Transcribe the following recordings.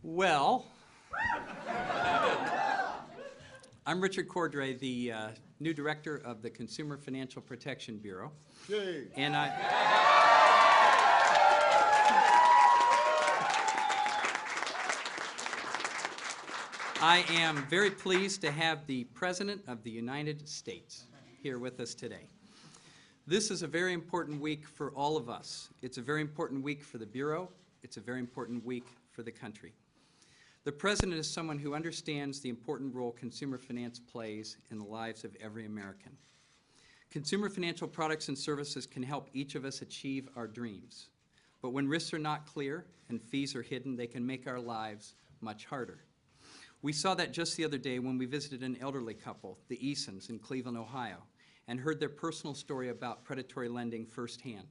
Well, I'm Richard Cordray, the new director of the Consumer Financial Protection Bureau. Yay. And I am very pleased to have the President of the United States here with us today. This is a very important week for all of us. It's a very important week for the Bureau. It's a very important week for the country. The President is someone who understands the important role consumer finance plays in the lives of every American. Consumer financial products and services can help each of us achieve our dreams. But when risks are not clear and fees are hidden, they can make our lives much harder. We saw that just the other day when we visited an elderly couple, the Easons in Cleveland, Ohio, and heard their personal story about predatory lending firsthand.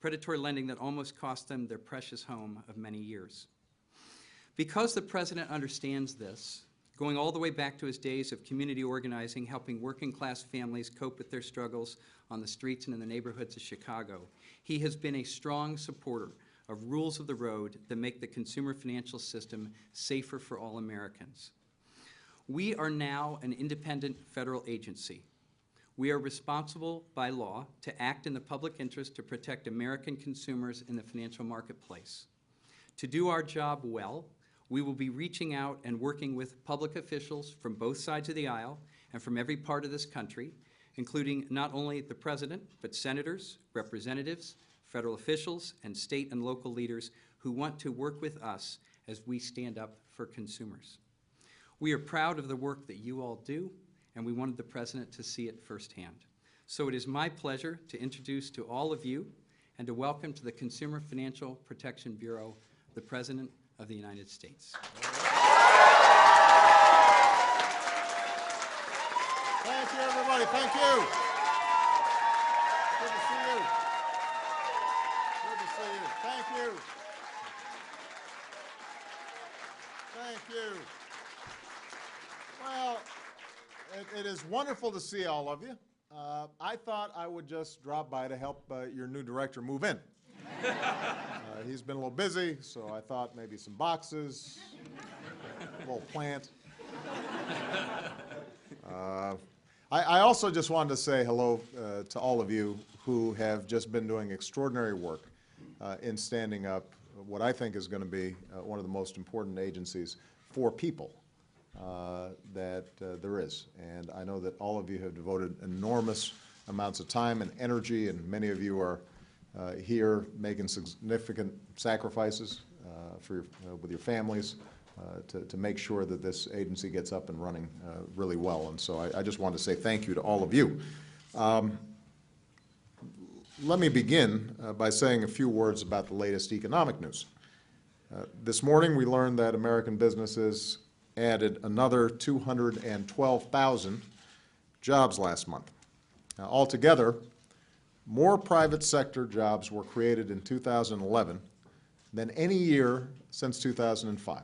Predatory lending that almost cost them their precious home of many years. Because the President understands this, going all the way back to his days of community organizing, helping working class families cope with their struggles on the streets and in the neighborhoods of Chicago, he has been a strong supporter of rules of the road that make the consumer financial system safer for all Americans. We are now an independent federal agency. We are responsible by law to act in the public interest to protect American consumers in the financial marketplace. To do our job well, we will be reaching out and working with public officials from both sides of the aisle and from every part of this country, including not only the President, but senators, representatives, federal officials, and state and local leaders who want to work with us as we stand up for consumers. We are proud of the work that you all do, and we wanted the President to see it firsthand. So it is my pleasure to introduce to all of you and to welcome to the Consumer Financial Protection Bureau the President of the United States. Thank you, everybody. Thank you. Good to see you. Good to see you. Thank you. Thank you. Well, it is wonderful to see all of you. I thought I would just drop by to help your new director move in. He's been a little busy, so I thought maybe some boxes, a little plant. I also just wanted to say hello to all of you who have just been doing extraordinary work in standing up what I think is going to be one of the most important agencies for people that there is. And I know that all of you have devoted enormous amounts of time and energy, and many of you are here making significant sacrifices with your families to make sure that this agency gets up and running really well. And so I just want to say thank you to all of you. Let me begin by saying a few words about the latest economic news. This morning we learned that American businesses added another 212,000 jobs last month. Now, altogether, more private sector jobs were created in 2011 than any year since 2005.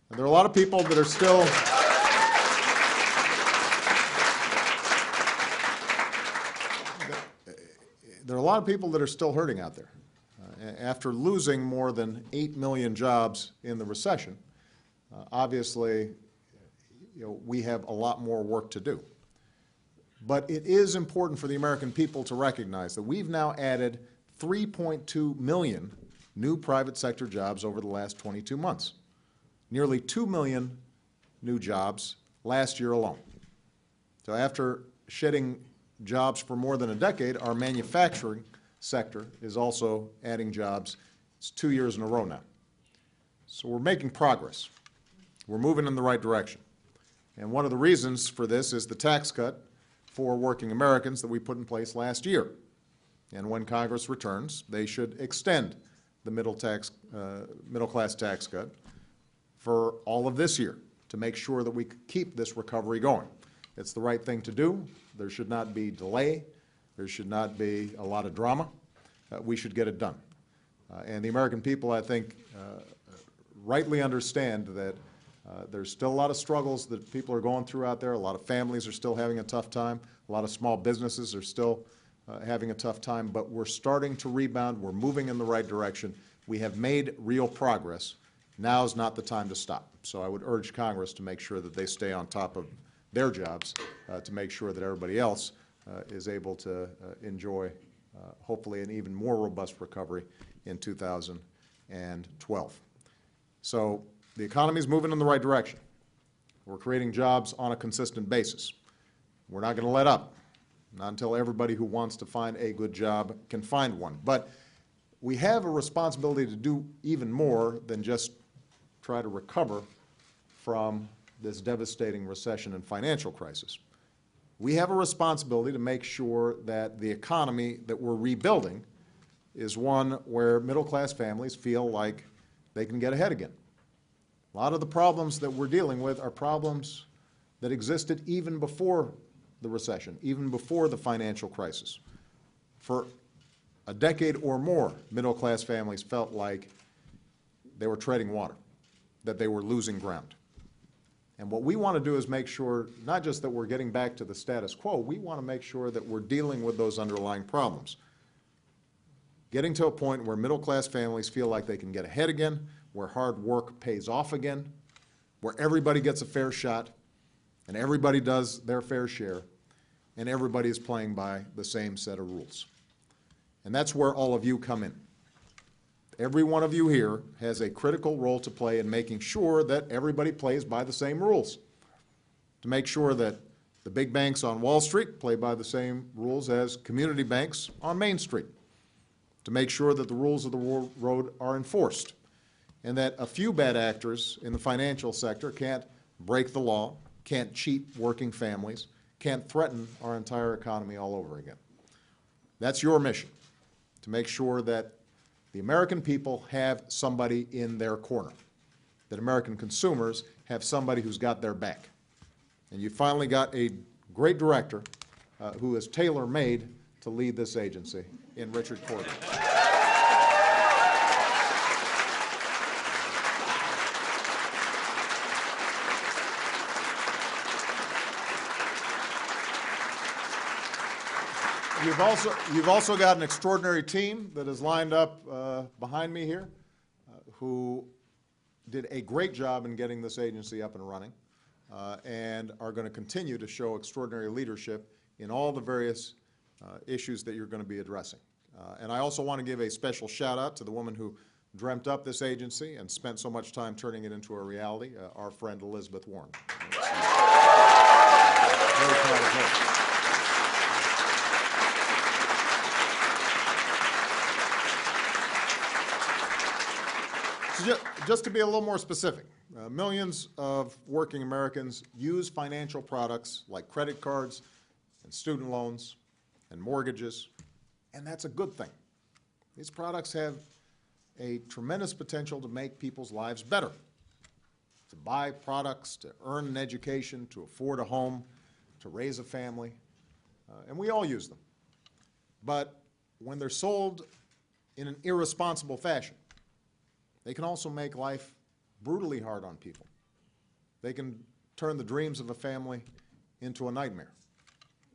And there are a lot of people that are still hurting out there. After losing more than 8 million jobs in the recession, obviously, we have a lot more work to do. But it is important for the American people to recognize that we've now added 3.2 million new private sector jobs over the last 22 months. Nearly 2 million new jobs last year alone. So after shedding jobs for more than a decade, our manufacturing sector is also adding jobs. It's 2 years in a row now. So we're making progress. We're moving in the right direction. And one of the reasons for this is the tax cut for working Americans that we put in place last year. And when Congress returns, they should extend the middle class tax cut for all of this year to make sure that we keep this recovery going. It's the right thing to do. There should not be delay. There should not be a lot of drama. We should get it done. And the American people, I think, rightly understand that there's still a lot of struggles that people are going through out there. A lot of families are still having a tough time. A lot of small businesses are still having a tough time, but we're starting to rebound. We're moving in the right direction. We have made real progress, Now's not the time to stop. So I would urge Congress to make sure that they stay on top of their jobs, to make sure that everybody else is able to enjoy hopefully an even more robust recovery in 2012. So the economy is moving in the right direction. We're creating jobs on a consistent basis. We're not going to let up, not until everybody who wants to find a good job can find one. But we have a responsibility to do even more than just try to recover from this devastating recession and financial crisis. We have a responsibility to make sure that the economy that we're rebuilding is one where middle-class families feel like they can get ahead again. A lot of the problems that we're dealing with are problems that existed even before the recession, even before the financial crisis. For a decade or more, middle-class families felt like they were treading water, that they were losing ground. And what we want to do is make sure, not just that we're getting back to the status quo, we want to make sure that we're dealing with those underlying problems. Getting to a point where middle-class families feel like they can get ahead again, where hard work pays off again, where everybody gets a fair shot, and everybody does their fair share, and everybody is playing by the same set of rules. And that's where all of you come in. Every one of you here has a critical role to play in making sure that everybody plays by the same rules, to make sure that the big banks on Wall Street play by the same rules as community banks on Main Street, to make sure that the rules of the road are enforced, and that a few bad actors in the financial sector can't break the law, can't cheat working families, can't threaten our entire economy all over again. That's your mission, to make sure that the American people have somebody in their corner, that American consumers have somebody who's got their back. And you finally got a great director who is tailor-made to lead this agency in Richard Corbin. You've also got an extraordinary team that is lined up behind me here who did a great job in getting this agency up and running and are going to continue to show extraordinary leadership in all the various issues that you're going to be addressing. And I also want to give a special shout out to the woman who dreamt up this agency and spent so much time turning it into a reality, our friend Elizabeth Warren. Very proud of her. So just to be a little more specific, millions of working Americans use financial products like credit cards and student loans and mortgages, and that's a good thing. These products have a tremendous potential to make people's lives better, to buy products, to earn an education, to afford a home, to raise a family, and we all use them. But when they're sold in an irresponsible fashion, they can also make life brutally hard on people. They can turn the dreams of a family into a nightmare.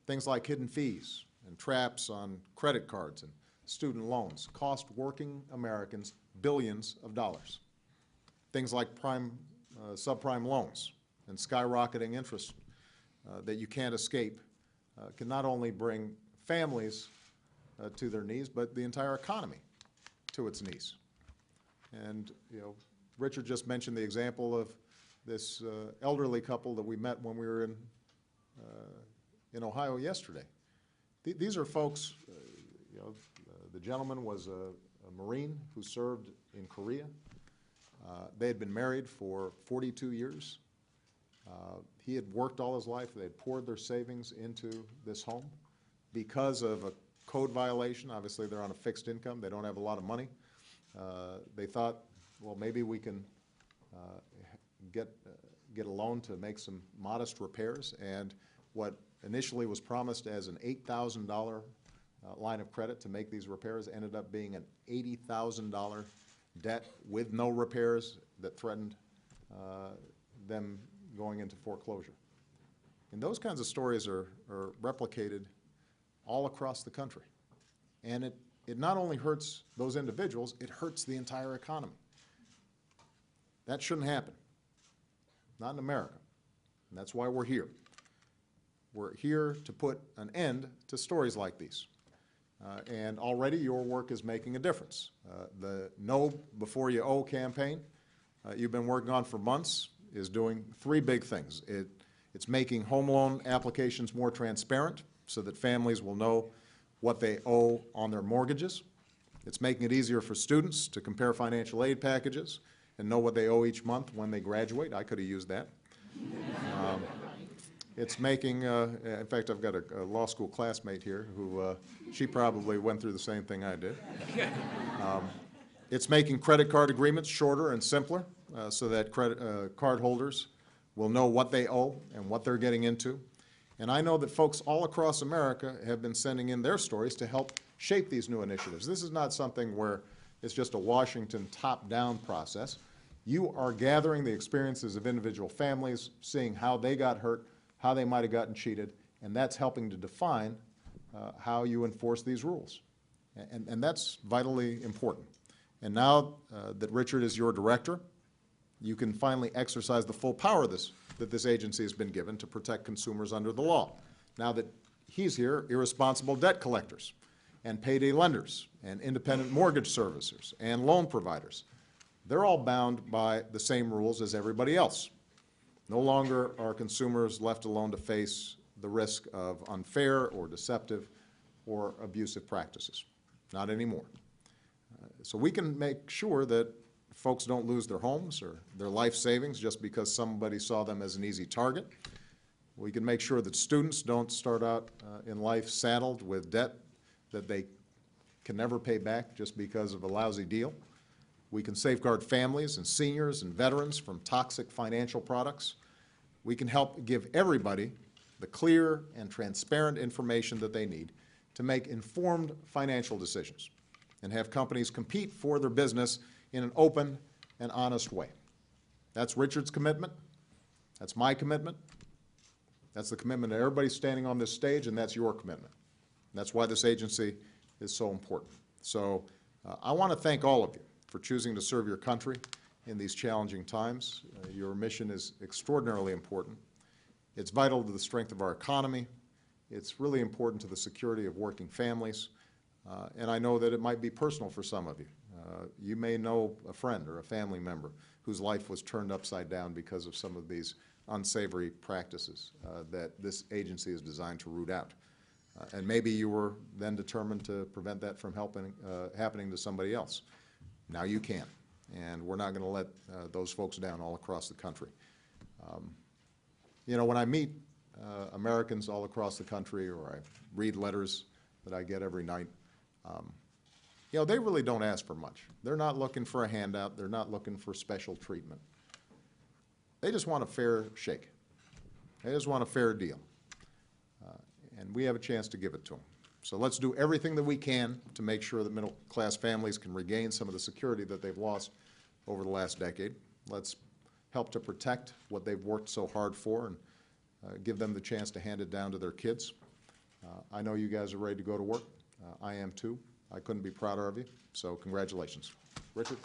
Things like hidden fees and traps on credit cards and student loans cost working Americans billions of dollars. Things like subprime loans and skyrocketing interest that you can't escape can not only bring families to their knees, but the entire economy to its knees. And, you know, Richard just mentioned the example of this elderly couple that we met when we were in Ohio yesterday. These are folks, you know, the gentleman was a Marine who served in Korea. They had been married for 42 years. He had worked all his life. They had poured their savings into this home. Because of a code violation, obviously they're on a fixed income. They don't have a lot of money. They thought, well, maybe we can get a loan to make some modest repairs, and what initially was promised as an $8,000 line of credit to make these repairs ended up being an $80,000 debt with no repairs that threatened them going into foreclosure. And those kinds of stories are replicated all across the country. And it not only hurts those individuals, it hurts the entire economy. That shouldn't happen. Not in America. And that's why we're here. We're here to put an end to stories like these. And already your work is making a difference. The Know Before You Owe campaign you've been working on for months is doing three big things. It's making home loan applications more transparent so that families will know what they owe on their mortgages. It's making it easier for students to compare financial aid packages and know what they owe each month when they graduate. I could have used that. It's making, in fact, I've got a law school classmate here who, she probably went through the same thing I did. It's making credit card agreements shorter and simpler so that card holders will know what they owe and what they're getting into. And I know that folks all across America have been sending in their stories to help shape these new initiatives. This is not something where it's just a Washington top-down process. You are gathering the experiences of individual families, seeing how they got hurt, how they might have gotten cheated, and that's helping to define how you enforce these rules. And that's vitally important. And now that Richard is your director, you can finally exercise the full power that this agency has been given to protect consumers under the law. Now that he's here, irresponsible debt collectors and payday lenders and independent mortgage servicers and loan providers, they're all bound by the same rules as everybody else. No longer are consumers left alone to face the risk of unfair or deceptive or abusive practices. Not anymore. So we can make sure that folks don't lose their homes or their life savings just because somebody saw them as an easy target. We can make sure that students don't start out in life saddled with debt that they can never pay back just because of a lousy deal. We can safeguard families and seniors and veterans from toxic financial products. We can help give everybody the clear and transparent information that they need to make informed financial decisions and have companies compete for their business in an open and honest way. That's Richard's commitment. That's my commitment. That's the commitment of everybody standing on this stage, and that's your commitment. And that's why this agency is so important. So I want to thank all of you for choosing to serve your country in these challenging times. Your mission is extraordinarily important. It's vital to the strength of our economy. It's really important to the security of working families. And I know that it might be personal for some of you. You may know a friend or a family member whose life was turned upside down because of some of these unsavory practices that this agency is designed to root out. And maybe you were then determined to prevent that from happening to somebody else. Now you can, and we're not going to let those folks down all across the country. You know, when I meet Americans all across the country, or I read letters that I get every night, you know, they really don't ask for much. They're not looking for a handout. They're not looking for special treatment. They just want a fair shake. They just want a fair deal. And we have a chance to give it to them. So let's do everything that we can to make sure that middle-class families can regain some of the security that they've lost over the last decade. Let's help to protect what they've worked so hard for and give them the chance to hand it down to their kids. I know you guys are ready to go to work. I am too. I couldn't be prouder of you, so congratulations. Richard?